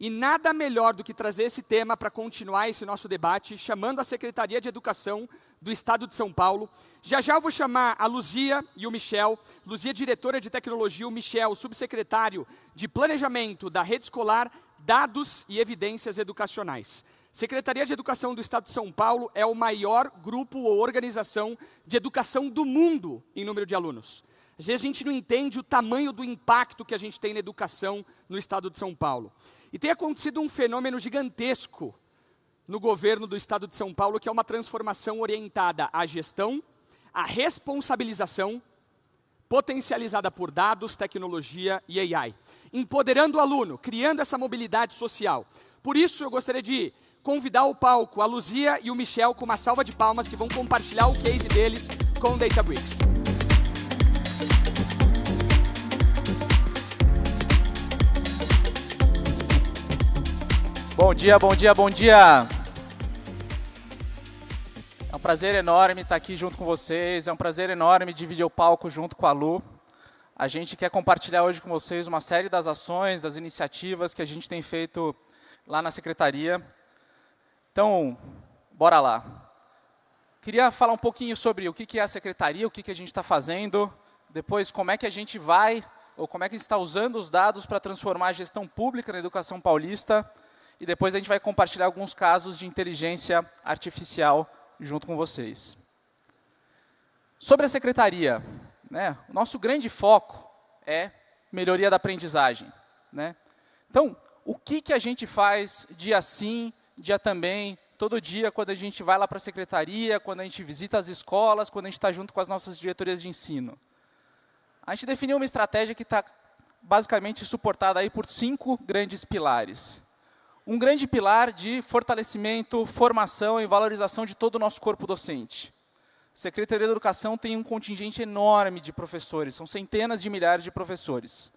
E nada melhor do que trazer esse tema para continuar esse nosso debate, chamando a Secretaria de Educação do Estado de São Paulo. Já já eu vou chamar a Luzia e o Michel. Luzia, diretora de tecnologia, o Michel, subsecretário de Planejamento da Rede Escolar, Dados e Evidências Educacionais. Secretaria de Educação do Estado de São Paulo é o maior grupo ou organização de educação do mundo em número de alunos. Às vezes a gente não entende o tamanho do impacto que a gente tem na educação no Estado de São Paulo. E tem acontecido um fenômeno gigantesco no governo do Estado de São Paulo, que é uma transformação orientada à gestão, à responsabilização, potencializada por dados, tecnologia e AI. Empoderando o aluno, criando essa mobilidade social. Por isso, eu gostaria de convidar ao palco a Luzia e o Michel com uma salva de palmas que vão compartilhar o case deles com o Databricks. Bom dia, bom dia, bom dia! É um prazer enorme estar aqui junto com vocês, é um prazer enorme dividir o palco junto com a Lu. A gente quer compartilhar hoje com vocês uma série das ações, das iniciativas que a gente tem feito lá na Secretaria. Então, bora lá. Queria falar um pouquinho sobre o que é a Secretaria, o que a gente está fazendo, depois como é que a gente vai, ou como é que a gente está usando os dados para transformar a gestão pública na educação paulista, e depois a gente vai compartilhar alguns casos de inteligência artificial junto com vocês. Sobre a Secretaria, o nosso grande foco é melhoria da aprendizagem. Então, o que a gente faz dia sim, dia também, todo dia, quando a gente vai lá para a Secretaria, quando a gente visita as escolas, quando a gente está junto com as nossas diretorias de ensino? A gente definiu uma estratégia que está basicamente suportada aí por 5 grandes pilares. Um grande pilar de fortalecimento, formação e valorização de todo o nosso corpo docente. A Secretaria de Educação tem um contingente enorme de professores, são centenas de milhares de professores.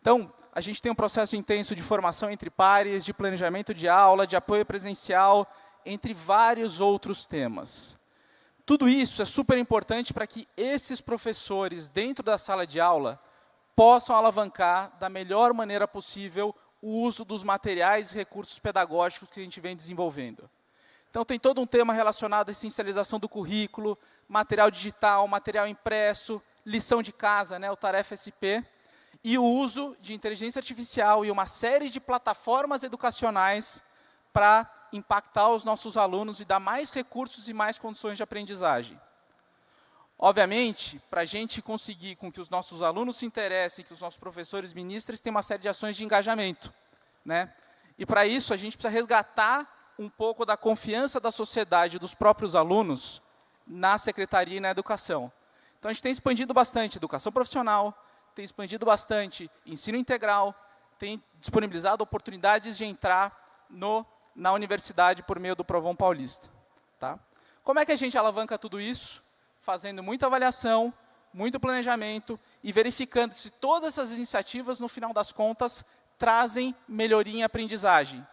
Então, a gente tem um processo intenso de formação entre pares, de planejamento de aula, de apoio presencial, entre vários outros temas. Tudo isso é super importante para que esses professores, dentro da sala de aula, possam alavancar da melhor maneira possível o uso dos materiais e recursos pedagógicos que a gente vem desenvolvendo. Então, tem todo um tema relacionado à essencialização do currículo, material digital, material impresso, lição de casa, o Tarefa SP, e o uso de inteligência artificial e uma série de plataformas educacionais para impactar os nossos alunos e dar mais recursos e mais condições de aprendizagem. Obviamente, para a gente conseguir com que os nossos alunos se interessem, que os nossos professores ministrem, tem uma série de ações de engajamento. E para isso, a gente precisa resgatar um pouco da confiança da sociedade, dos próprios alunos, na Secretaria e na educação. Então, a gente tem expandido bastante educação profissional, tem expandido bastante ensino integral, tem disponibilizado oportunidades de entrar na universidade por meio do Provão Paulista. Como é que a gente alavanca tudo isso? Fazendo muita avaliação, muito planejamento e verificando se todas essas iniciativas, no final das contas, trazem melhoria em aprendizagem.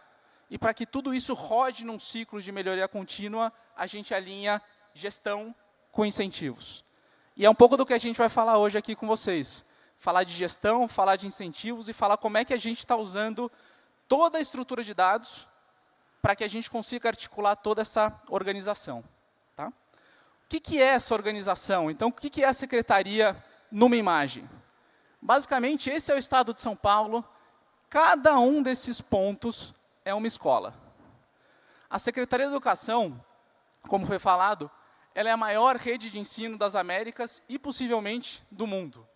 E para que tudo isso rode num ciclo de melhoria contínua, a gente alinha gestão com incentivos. E é um pouco do que a gente vai falar hoje aqui com vocês. Falar de gestão, falar de incentivos e falar como é que a gente está usando toda a estrutura de dados para que a gente consiga articular toda essa organização. O que é essa organização? Então, o que é a Secretaria numa imagem? Basicamente, esse é o Estado de São Paulo. Cada um desses pontos é uma escola. A Secretaria de Educação, como foi falado, ela é a maior rede de ensino das Américas e, possivelmente, do mundo.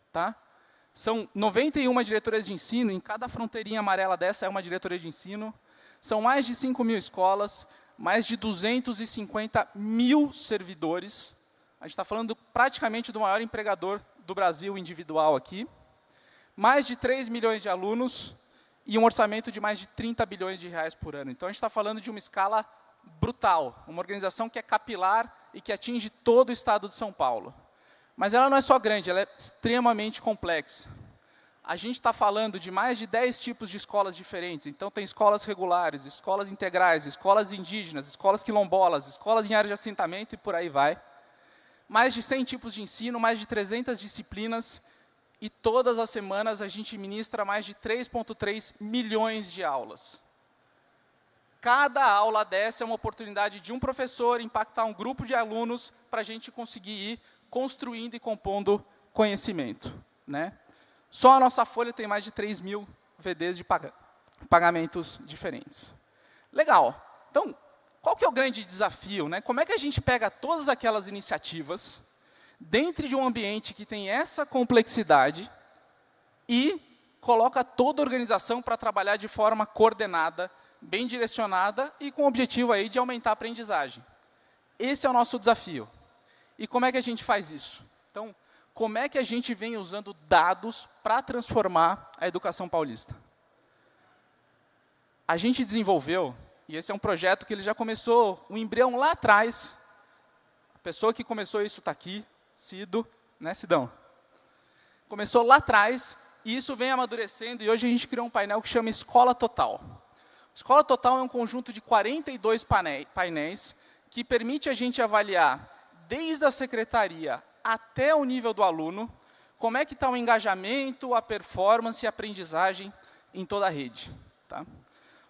São 91 diretorias de ensino, em cada fronteirinha amarela dessa é uma diretoria de ensino. São mais de 5.000 escolas, mais de 250 mil servidores. A gente está falando praticamente do maior empregador do Brasil individual aqui. Mais de 3 milhões de alunos e um orçamento de mais de 30 bilhões de reais por ano. Então, a gente está falando de uma escala brutal, uma organização que é capilar e que atinge todo o Estado de São Paulo. Mas ela não é só grande, ela é extremamente complexa. A gente está falando de mais de 10 tipos de escolas diferentes. Então, tem escolas regulares, escolas integrais, escolas indígenas, escolas quilombolas, escolas em área de assentamento e por aí vai. Mais de 100 tipos de ensino, mais de 300 disciplinas. E todas as semanas a gente ministra mais de 3,3 milhões de aulas. Cada aula dessa é uma oportunidade de um professor impactar um grupo de alunos para a gente conseguir ir construindo e compondo conhecimento, né? Só a nossa folha tem mais de 3.000 VDs de pagamentos diferentes. Legal. Então, qual que é o grande desafio, né? Como é que a gente pega todas aquelas iniciativas dentro de um ambiente que tem essa complexidade e coloca toda a organização para trabalhar de forma coordenada, bem direcionada e com o objetivo aí de aumentar a aprendizagem? Esse é o nosso desafio. E como é que a gente faz isso? Então, como é que a gente vem usando dados para transformar a educação paulista? A gente desenvolveu, e esse é um projeto que ele já começou, um embrião lá atrás. A pessoa que começou isso está aqui, Cido, né, Sidão? Começou lá atrás, e isso vem amadurecendo, e hoje a gente criou um painel que chama Escola Total. Escola Total é um conjunto de 42 painéis que permite a gente avaliar, desde a secretaria até o nível do aluno, como é que está o engajamento, a performance e a aprendizagem em toda a rede. Tá?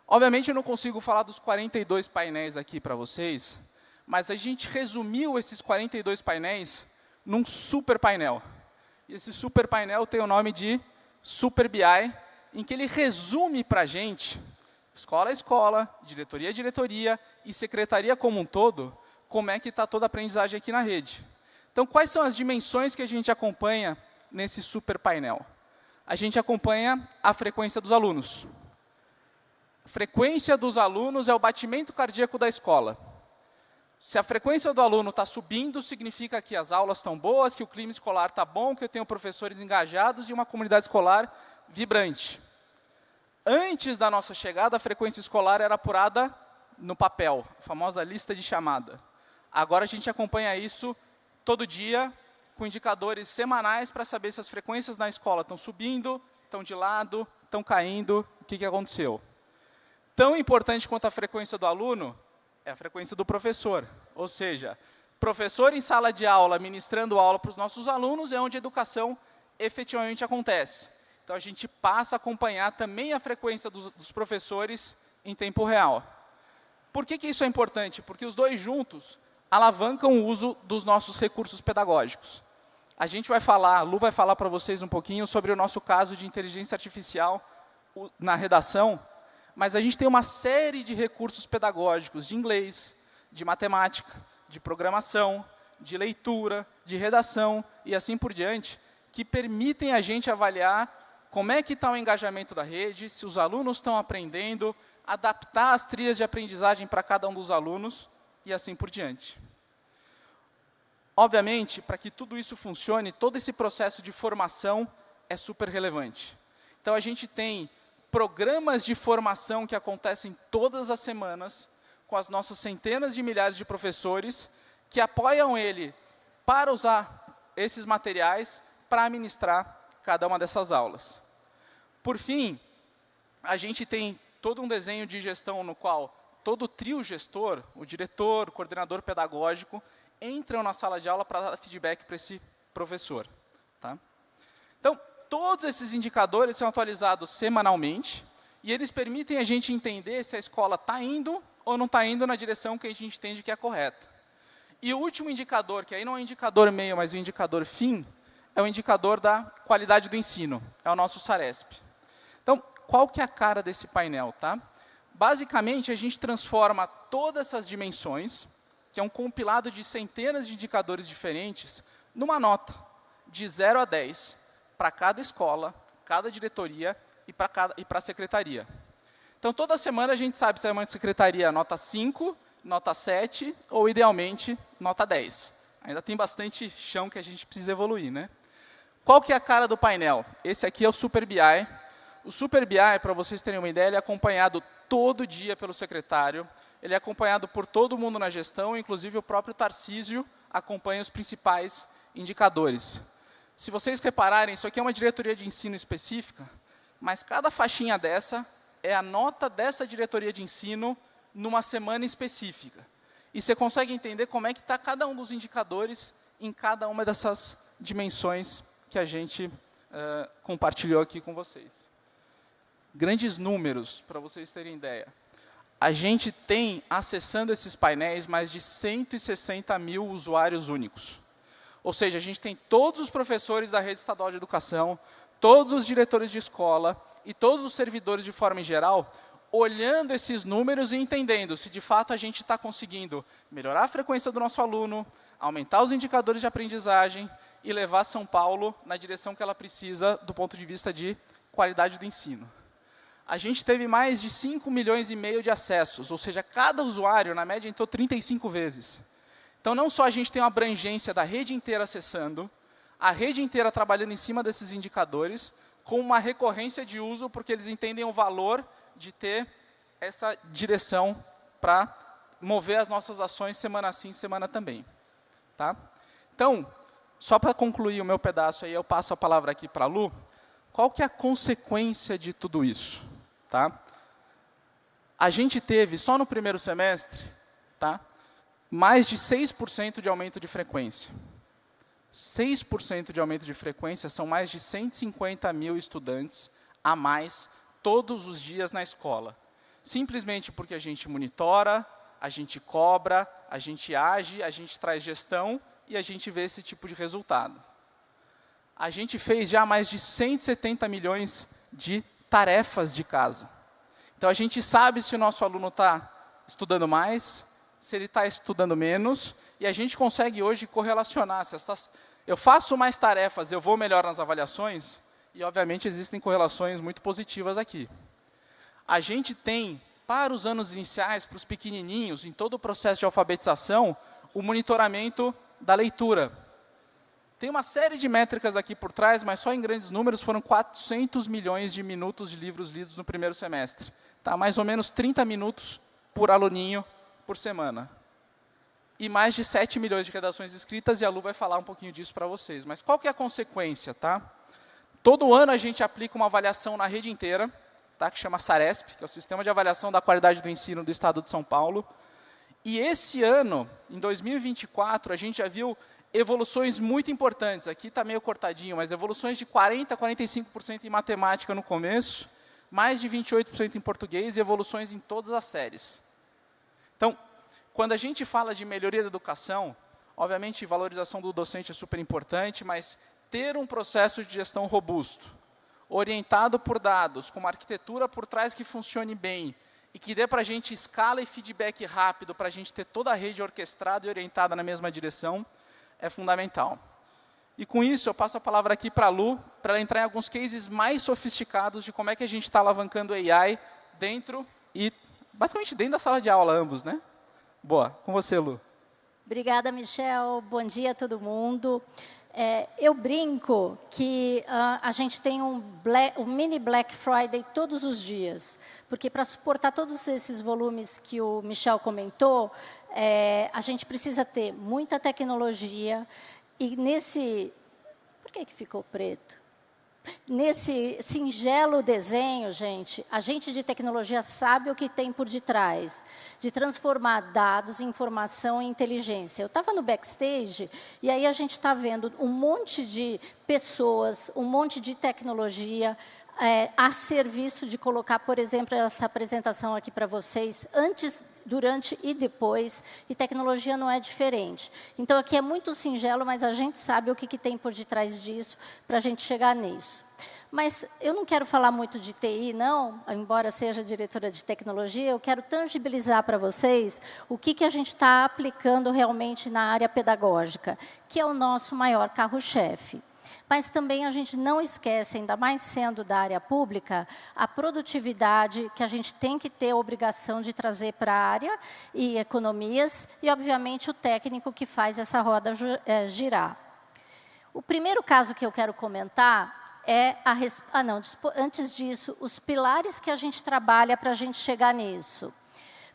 Obviamente, eu não consigo falar dos 42 painéis aqui para vocês, mas a gente resumiu esses 42 painéis num super painel. E esse super painel tem o nome de Super BI, em que ele resume para a gente, escola a escola, diretoria a diretoria e secretaria como um todo, como é que está toda a aprendizagem aqui na rede. Então, quais são as dimensões que a gente acompanha nesse super painel? A gente acompanha a frequência dos alunos. A frequência dos alunos é o batimento cardíaco da escola. Se a frequência do aluno está subindo, significa que as aulas estão boas, que o clima escolar está bom, que eu tenho professores engajados e uma comunidade escolar vibrante. Antes da nossa chegada, a frequência escolar era apurada no papel, a famosa lista de chamada. Agora a gente acompanha isso todo dia, com indicadores semanais para saber se as frequências na escola estão subindo, estão de lado, estão caindo, o que aconteceu. Tão importante quanto a frequência do aluno é a frequência do professor. Ou seja, professor em sala de aula, ministrando aula para os nossos alunos, é onde a educação efetivamente acontece. Então, a gente passa a acompanhar também a frequência dos professores em tempo real. Por que isso é importante? Porque os dois juntos alavancam o uso dos nossos recursos pedagógicos. A gente vai falar, a Lu vai falar para vocês um pouquinho sobre o nosso caso de inteligência artificial na redação, mas a gente tem uma série de recursos pedagógicos de inglês, de matemática, de programação, de leitura, de redação e assim por diante, que permitem a gente avaliar como é que está o engajamento da rede, se os alunos estão aprendendo, adaptar as trilhas de aprendizagem para cada um dos alunos e assim por diante. Obviamente, para que tudo isso funcione, todo esse processo de formação é super relevante. Então, a gente tem programas de formação que acontecem todas as semanas, com as nossas centenas de milhares de professores, que apoiam ele para usar esses materiais para ministrar cada uma dessas aulas. Por fim, a gente tem todo um desenho de gestão no qual todo o trio gestor, o diretor, o coordenador pedagógico, entram na sala de aula para dar feedback para esse professor. Tá? Então, todos esses indicadores são atualizados semanalmente e eles permitem a gente entender se a escola está indo ou não está indo na direção que a gente entende que é correta. E o último indicador, que aí não é o indicador meio, mas o indicador fim, é o indicador da qualidade do ensino, é o nosso SARESP. Então, qual que é a cara desse painel? Tá? Basicamente, a gente transforma todas essas dimensões, que é um compilado de centenas de indicadores diferentes, numa nota de 0 a 10, para cada escola, cada diretoria e para a secretaria. Então, toda semana a gente sabe se é uma secretaria nota 5, nota 7 ou, idealmente, nota 10. Ainda tem bastante chão que a gente precisa evoluir, né? Qual que é a cara do painel? Esse aqui é o Super BI. O Super BI, para vocês terem uma ideia, ele é acompanhado todo dia pelo secretário, ele é acompanhado por todo mundo na gestão, inclusive o próprio Tarcísio acompanha os principais indicadores. Se vocês repararem, isso aqui é uma diretoria de ensino específica, mas cada faixinha dessa é a nota dessa diretoria de ensino numa semana específica. E você consegue entender como é que está cada um dos indicadores em cada uma dessas dimensões que a gente compartilhou aqui com vocês. Grandes números, para vocês terem ideia. a gente tem, acessando esses painéis, mais de 160 mil usuários únicos. Ou seja, a gente tem todos os professores da rede estadual de educação, todos os diretores de escola e todos os servidores de forma em geral, olhando esses números e entendendo se de fato a gente está conseguindo melhorar a frequência do nosso aluno, aumentar os indicadores de aprendizagem e levar São Paulo na direção que ela precisa do ponto de vista de qualidade do ensino. A gente teve mais de 5,5 milhões de acessos, ou seja, cada usuário, na média, entrou 35 vezes. Então, não só a gente tem uma abrangência da rede inteira acessando, a rede inteira trabalhando em cima desses indicadores, com uma recorrência de uso, porque eles entendem o valor de ter essa direção para mover as nossas ações semana sim, semana também. Tá? Então, só para concluir o meu pedaço, aí eu passo a palavra aqui para a Lu. Qual que é a consequência de tudo isso? Tá? A gente teve, só no primeiro semestre, tá, mais de 6% de aumento de frequência. 6% de aumento de frequência são mais de 150 mil estudantes a mais todos os dias na escola. Simplesmente porque a gente monitora, a gente cobra, a gente age, a gente traz gestão e a gente vê esse tipo de resultado. A gente fez já mais de 170 milhões de tarefas de casa. Então, a gente sabe se o nosso aluno está estudando mais, se ele está estudando menos, e a gente consegue hoje correlacionar. Se eu faço mais tarefas, eu vou melhor nas avaliações, e, obviamente, existem correlações muito positivas aqui. A gente tem, para os anos iniciais, para os pequenininhos, em todo o processo de alfabetização, o monitoramento da leitura. Tem uma série de métricas aqui por trás, mas só em grandes números foram 400 milhões de minutos de livros lidos no primeiro semestre. Tá? Mais ou menos 30 minutos por aluninho por semana. E mais de 7 milhões de redações escritas, e a Lu vai falar um pouquinho disso para vocês. Mas qual que é a consequência? Tá? Todo ano a gente aplica uma avaliação na rede inteira, tá? Que chama SARESP, que é o Sistema de Avaliação da Qualidade do Ensino do Estado de São Paulo. E esse ano, em 2024, a gente já viu evoluções muito importantes. Aqui está meio cortadinho, mas evoluções de 40% a 45% em matemática no começo, mais de 28% em português e evoluções em todas as séries. Então, quando a gente fala de melhoria da educação, obviamente, valorização do docente é super importante, mas ter um processo de gestão robusto, orientado por dados, com uma arquitetura por trás que funcione bem, e que dê para a gente escala e feedback rápido, para a gente ter toda a rede orquestrada e orientada na mesma direção, é fundamental. E com isso, eu passo a palavra aqui para a Lu, para ela entrar em alguns cases mais sofisticados de como é que a gente está alavancando o AI dentro e, basicamente, dentro da sala de aula, ambos, né? Boa, com você, Lu. Obrigada, Michel. Bom dia a todo mundo. Eu brinco que a gente tem um mini Black Friday todos os dias, porque para suportar todos esses volumes que o Michel comentou, a gente precisa ter muita tecnologia e nesse... Por que ficou preto? Nesse singelo desenho, gente, a gente de tecnologia sabe o que tem por detrás, de transformar dados em informação e inteligência. Eu estava no backstage e aí a gente está vendo um monte de pessoas, um monte de tecnologia a serviço de colocar, por exemplo, essa apresentação aqui para vocês, antes, durante e depois, e tecnologia não é diferente. Então, aqui é muito singelo, mas a gente sabe o que tem por detrás disso para a gente chegar nisso. Mas eu não quero falar muito de TI, não, embora seja diretora de tecnologia, eu quero tangibilizar para vocês o que a gente está aplicando realmente na área pedagógica, que é o nosso maior carro-chefe. Mas também a gente não esquece, ainda mais sendo da área pública, a produtividade que a gente tem que ter a obrigação de trazer para a área e economias, e, obviamente, o técnico que faz essa roda girar. O primeiro caso que eu quero comentar é antes disso, os pilares que a gente trabalha para a gente chegar nisso.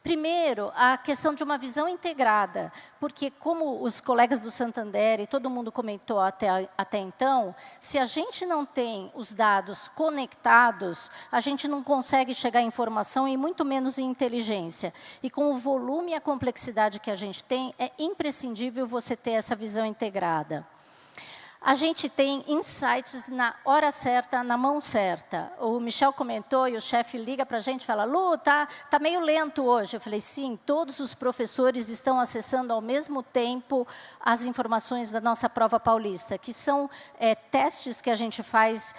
Primeiro, a questão de uma visão integrada, porque como os colegas do Santander e todo mundo comentou até então, se a gente não tem os dados conectados, a gente não consegue chegar em informação e muito menos em inteligência. E com o volume e a complexidade que a gente tem, é imprescindível você ter essa visão integrada. A gente tem insights na hora certa, na mão certa. O Michel comentou e o chefe liga para a gente e fala, Lu, tá meio lento hoje. Eu falei, sim, todos os professores estão acessando ao mesmo tempo as informações da nossa prova paulista, que são testes que a gente faz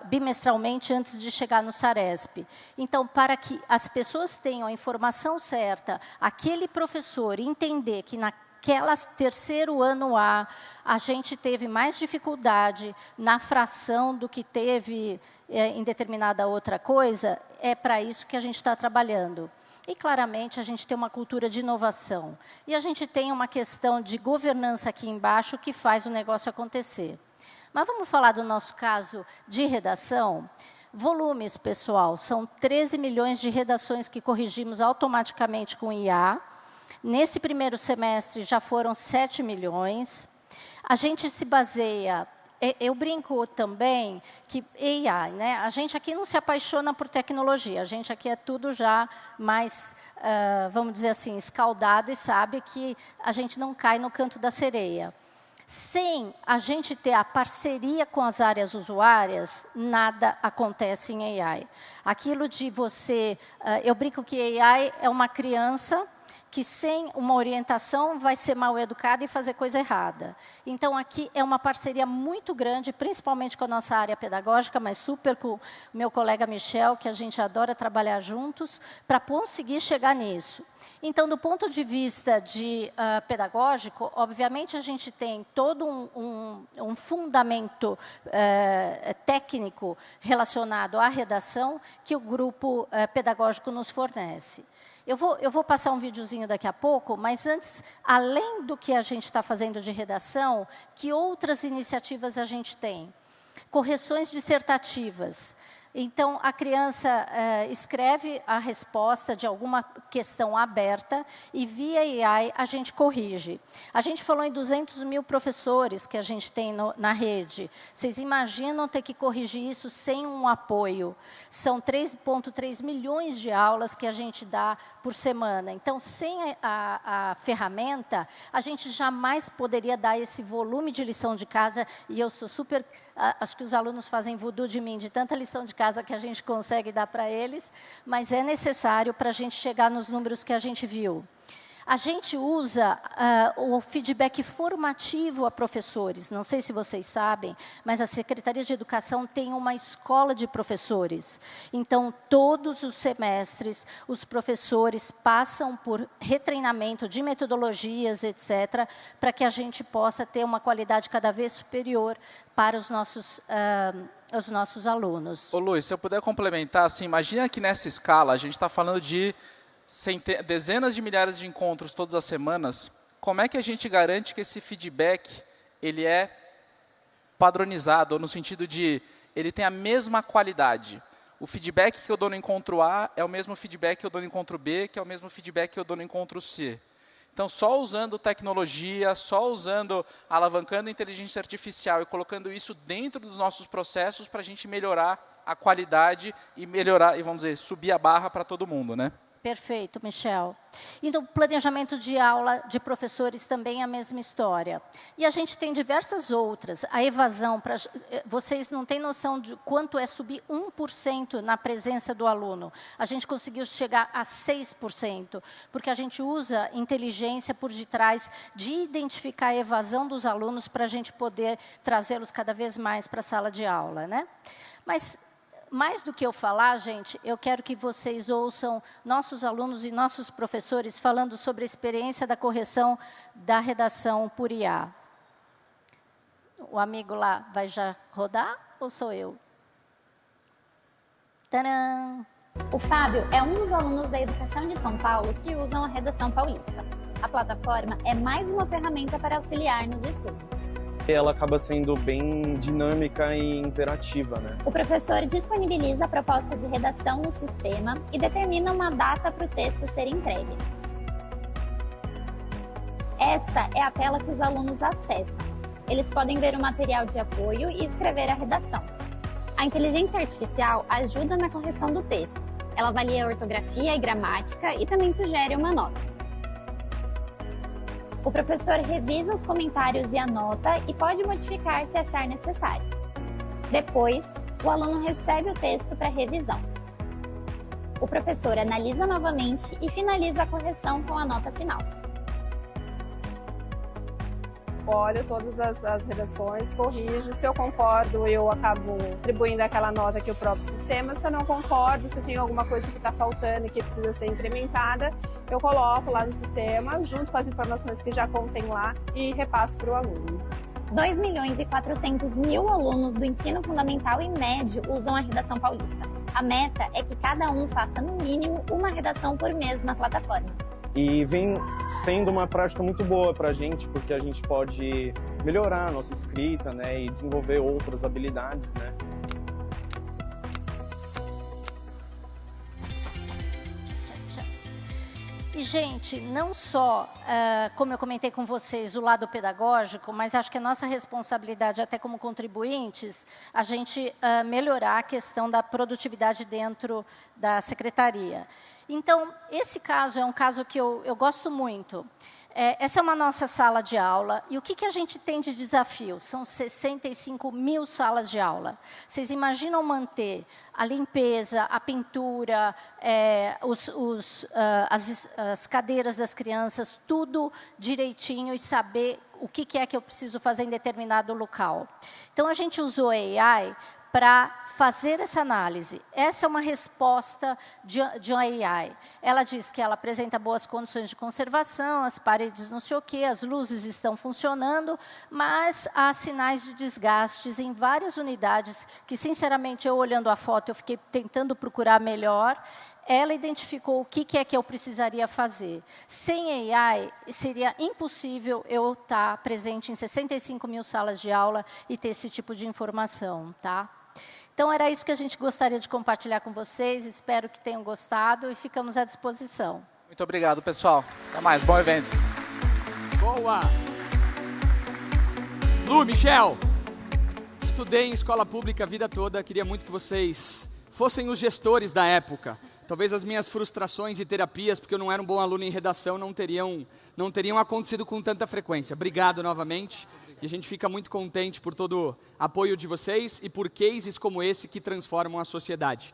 bimestralmente antes de chegar no Saresp. Então, para que as pessoas tenham a informação certa, aquele professor entender que naquela terceiro ano A gente teve mais dificuldade na fração do que teve em determinada outra coisa, é para isso que a gente está trabalhando. E, claramente, a gente tem uma cultura de inovação. E a gente tem uma questão de governança aqui embaixo que faz o negócio acontecer. Mas vamos falar do nosso caso de redação? Volumes, pessoal, são 13 milhões de redações que corrigimos automaticamente com IA. Nesse primeiro semestre, já foram 7 milhões. A gente se baseia... Eu brinco também que AI, né? A gente aqui não se apaixona por tecnologia. A gente aqui é tudo já mais, vamos dizer assim, escaldado e sabe que a gente não cai no canto da sereia. Sem a gente ter a parceria com as áreas usuárias, nada acontece em AI. Aquilo de você... eu brinco que AI é uma criança que, sem uma orientação, vai ser mal educada e fazer coisa errada. Então, aqui é uma parceria muito grande, principalmente com a nossa área pedagógica, mas super com o meu colega Michel, que a gente adora trabalhar juntos, para conseguir chegar nisso. Então, do ponto de vista pedagógico, obviamente, a gente tem todo um fundamento técnico relacionado à redação que o grupo pedagógico nos fornece. Eu vou passar um videozinho daqui a pouco, mas antes, além do que a gente está fazendo de redação, que outras iniciativas a gente tem? Correções dissertativas. Então, a criança escreve a resposta de alguma questão aberta e, via AI, a gente corrige. A gente falou em 200 mil professores que a gente tem na rede. Vocês imaginam ter que corrigir isso sem um apoio? São 3,3 milhões de aulas que a gente dá por semana. Então, sem a ferramenta, a gente jamais poderia dar esse volume de lição de casa. E eu sou super... acho que os alunos fazem voodoo de mim, de tanta lição de casa que a gente consegue dar para eles, mas é necessário para a gente chegar nos números que a gente viu. A gente usa o feedback formativo a professores. Não sei se vocês sabem, mas a Secretaria de Educação tem uma escola de professores. Então, todos os semestres, os professores passam por retreinamento de metodologias, etc., para que a gente possa ter uma qualidade cada vez superior para os nossos alunos. Ô, Luiz, se eu puder complementar, assim, imagina que nessa escala a gente está falando de dezenas de milhares de encontros todas as semanas. Como é que a gente garante que esse feedback ele é padronizado, ou no sentido de ele tem a mesma qualidade? O feedback que eu dou no encontro A é o mesmo feedback que eu dou no encontro B, que é o mesmo feedback que eu dou no encontro C. Então, só usando tecnologia, só usando, alavancando inteligência artificial e colocando isso dentro dos nossos processos para a gente melhorar a qualidade e melhorar, e vamos dizer, subir a barra para todo mundo, né? Perfeito, Michel. E no planejamento de aula de professores também é a mesma história. E a gente tem diversas outras. A evasão, vocês não têm noção de quanto é subir 1% na presença do aluno. A gente conseguiu chegar a 6%, porque a gente usa inteligência por detrás de identificar a evasão dos alunos para a gente poder trazê-los cada vez mais para a sala de aula, né? Mas... mais do que eu falar, gente, eu quero que vocês ouçam nossos alunos e nossos professores falando sobre a experiência da correção da redação por IA. O amigo lá vai já rodar ou sou eu? Tcharam! O Fábio é um dos alunos da Educação de São Paulo que usam a Redação Paulista. A plataforma é mais uma ferramenta para auxiliar nos estudos. Ela acaba sendo bem dinâmica e interativa, né? O professor disponibiliza a proposta de redação no sistema e determina uma data para o texto ser entregue. Esta é a tela que os alunos acessam. Eles podem ver o material de apoio e escrever a redação. A inteligência artificial ajuda na correção do texto. Ela avalia a ortografia e gramática e também sugere uma nota. O professor revisa os comentários e anota e pode modificar se achar necessário. Depois, o aluno recebe o texto para revisão. O professor analisa novamente e finaliza a correção com a nota final. Olho todas as redações, corrijo. Se eu concordo, eu acabo atribuindo aquela nota que o próprio sistema. Se eu não concordo, se tem alguma coisa que está faltando e que precisa ser incrementada, eu coloco lá no sistema, junto com as informações que já contém lá, e repasso para o aluno. 2.400.000 alunos do ensino fundamental e médio usam a Redação Paulista. A meta é que cada um faça, no mínimo, uma redação por mês na plataforma. E vem sendo uma prática muito boa para a gente, porque a gente pode melhorar a nossa escrita, né, e desenvolver outras habilidades, né. E, gente, não só, como eu comentei com vocês, o lado pedagógico, mas acho que a nossa responsabilidade, até como contribuintes, a gente melhorar a questão da produtividade dentro da secretaria. Então, esse caso é um caso que eu gosto muito. Essa é uma nossa sala de aula, e o que a gente tem de desafio? São 65.000 salas de aula. Vocês imaginam manter a limpeza, a pintura, as cadeiras das crianças, tudo direitinho e saber o que é que eu preciso fazer em determinado local. Então, a gente usou a AI para fazer essa análise. Essa é uma resposta de uma AI. Ela diz que ela apresenta boas condições de conservação, as paredes não sei o quê, as luzes estão funcionando, mas há sinais de desgastes em várias unidades que, sinceramente, eu olhando a foto, eu fiquei tentando procurar melhor. Ela identificou o que é que eu precisaria fazer. Sem AI, seria impossível eu estar presente em 65.000 salas de aula e ter esse tipo de informação, tá? Então, era isso que a gente gostaria de compartilhar com vocês. Espero que tenham gostado e ficamos à disposição. Muito obrigado, pessoal. Até mais. Bom evento. Boa! Lu, Michel, estudei em escola pública a vida toda. Queria muito que vocês fossem os gestores da época. Talvez as minhas frustrações e terapias, porque eu não era um bom aluno em redação, não teriam acontecido com tanta frequência. Obrigado novamente. E a gente fica muito contente por todo o apoio de vocês e por cases como esse que transformam a sociedade.